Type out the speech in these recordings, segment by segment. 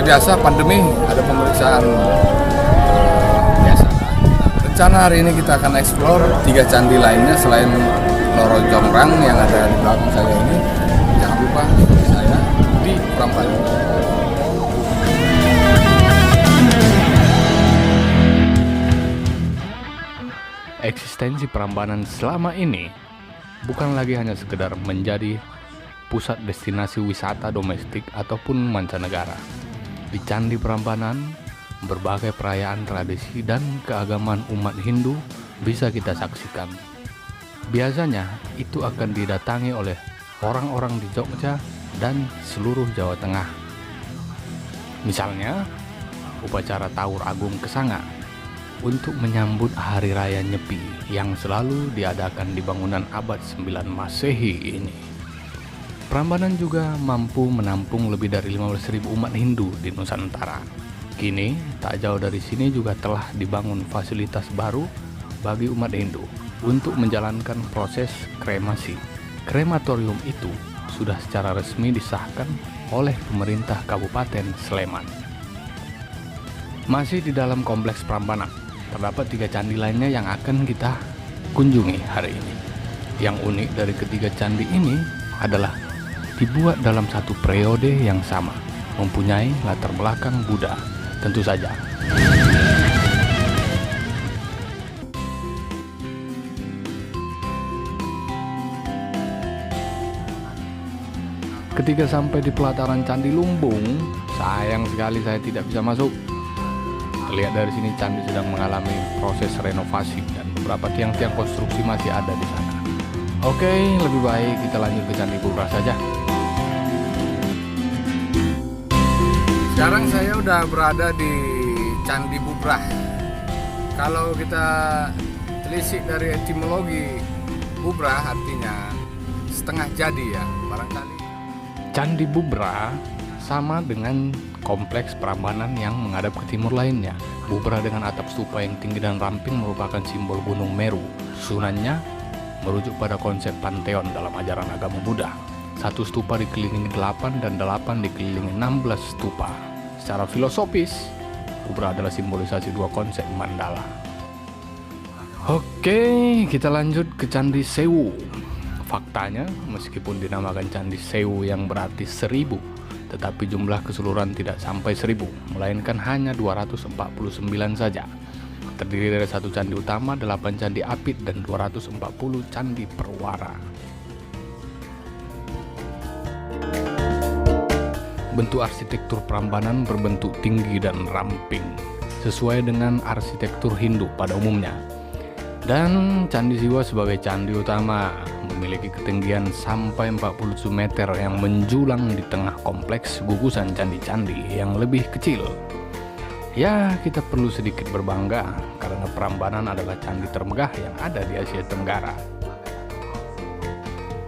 biasa pandemi ada pemeriksaan biasa. Rencana hari ini kita akan eksplor 3 candi lainnya selain Loro Jongrang yang ada di belakang saya ini. Jangan lupa saya di Prambanan. Eksistensi Prambanan selama ini bukan lagi hanya sekedar menjadi pusat destinasi wisata domestik ataupun mancanegara. Di Candi Prambanan, berbagai perayaan tradisi dan keagamaan umat Hindu bisa kita saksikan. Biasanya itu akan didatangi oleh orang-orang di Jogja dan seluruh Jawa Tengah. Misalnya, upacara Taur Agung Kesanga untuk menyambut Hari Raya Nyepi yang selalu diadakan di bangunan abad 9 Masehi ini. Prambanan juga mampu menampung lebih dari 15.000 umat Hindu di Nusantara. Kini, tak jauh dari sini juga telah dibangun fasilitas baru bagi umat Hindu untuk menjalankan proses kremasi. Krematorium itu sudah secara resmi disahkan oleh pemerintah Kabupaten Sleman. Masih di dalam kompleks Prambanan, terdapat 3 candi lainnya yang akan kita kunjungi hari ini. Yang unik dari ketiga candi ini adalah dibuat dalam satu periode yang sama, mempunyai latar belakang Buddha, tentu saja. Ketika sampai di pelataran Candi Lumbung, sayang sekali saya tidak bisa masuk. Terlihat dari sini candi sedang mengalami proses renovasi dan beberapa tiang-tiang konstruksi masih ada di sana. Oke, lebih baik kita lanjut ke Candi Bubrah saja. Sekarang saya udah berada di Candi Bubrah. Kalau kita telisik dari etimologi Bubrah artinya setengah jadi ya, barangkali. Candi Bubrah sama dengan kompleks Prambanan yang menghadap ke timur lainnya. Bubrah dengan atap stupa yang tinggi dan ramping merupakan simbol Gunung Meru. Susunannya merujuk pada konsep panteon dalam ajaran agama Buddha. 1 stupa dikelilingi 8 dan 8 dikelilingi 16 stupa. Secara filosofis, Bubrah adalah simbolisasi 2 konsep mandala. Oke, kita lanjut ke Candi Sewu. Faktanya, meskipun dinamakan Candi Sewu yang berarti 1000, tetapi jumlah keseluruhan tidak sampai 1000, melainkan hanya 249 saja. Terdiri dari 1 candi utama, 8 candi apit, dan 240 candi perwara. Bentuk arsitektur Prambanan berbentuk tinggi dan ramping, sesuai dengan arsitektur Hindu pada umumnya. Dan Candi Siwa sebagai candi utama memiliki ketinggian sampai 47 meter yang menjulang di tengah kompleks gugusan candi-candi yang lebih kecil. Ya, kita perlu sedikit berbangga karena Prambanan adalah candi termegah yang ada di Asia Tenggara.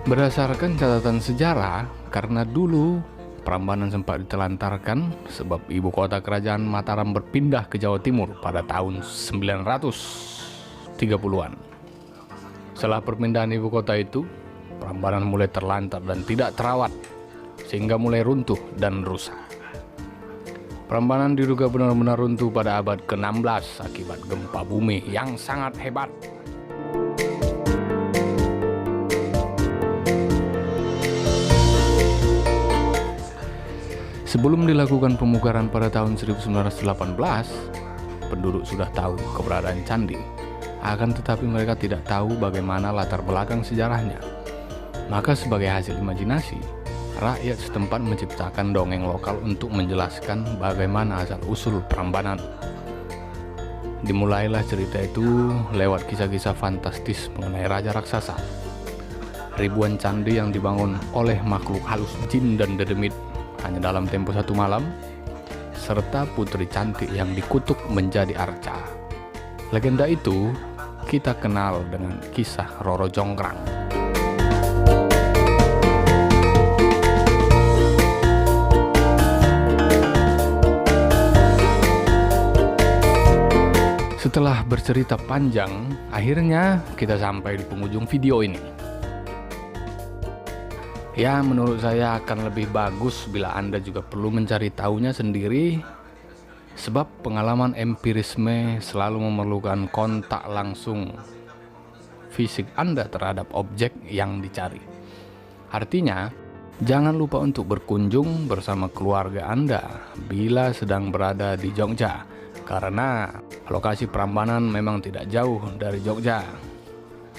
Berdasarkan catatan sejarah, karena dulu Prambanan sempat ditelantarkan sebab ibu kota kerajaan Mataram berpindah ke Jawa Timur pada tahun 930-an. Setelah perpindahan ibu kota itu, Prambanan mulai terlantar dan tidak terawat, sehingga mulai runtuh dan rusak. Prambanan diduga benar-benar runtuh pada abad ke-16 akibat gempa bumi yang sangat hebat. Sebelum dilakukan pemugaran pada tahun 1918, penduduk sudah tahu keberadaan candi. Akan tetapi mereka tidak tahu bagaimana latar belakang sejarahnya. Maka sebagai hasil imajinasi, rakyat setempat menciptakan dongeng lokal untuk menjelaskan bagaimana asal-usul Prambanan. Dimulailah cerita itu lewat kisah-kisah fantastis mengenai raja raksasa, ribuan candi yang dibangun oleh makhluk halus jin dan dedemit hanya dalam tempo 1 malam, serta putri cantik yang dikutuk menjadi arca. Legenda itu kita kenal dengan kisah Roro Jonggrang. Setelah bercerita panjang, akhirnya kita sampai di penghujung video ini. Ya, menurut saya akan lebih bagus bila Anda juga perlu mencari tahunya sendiri, sebab pengalaman empirisme selalu memerlukan kontak langsung fisik Anda terhadap objek yang dicari. Artinya, jangan lupa untuk berkunjung bersama keluarga Anda bila sedang berada di Jogja, karena lokasi Prambanan memang tidak jauh dari Jogja.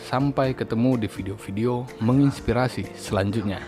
Sampai ketemu di video-video menginspirasi selanjutnya.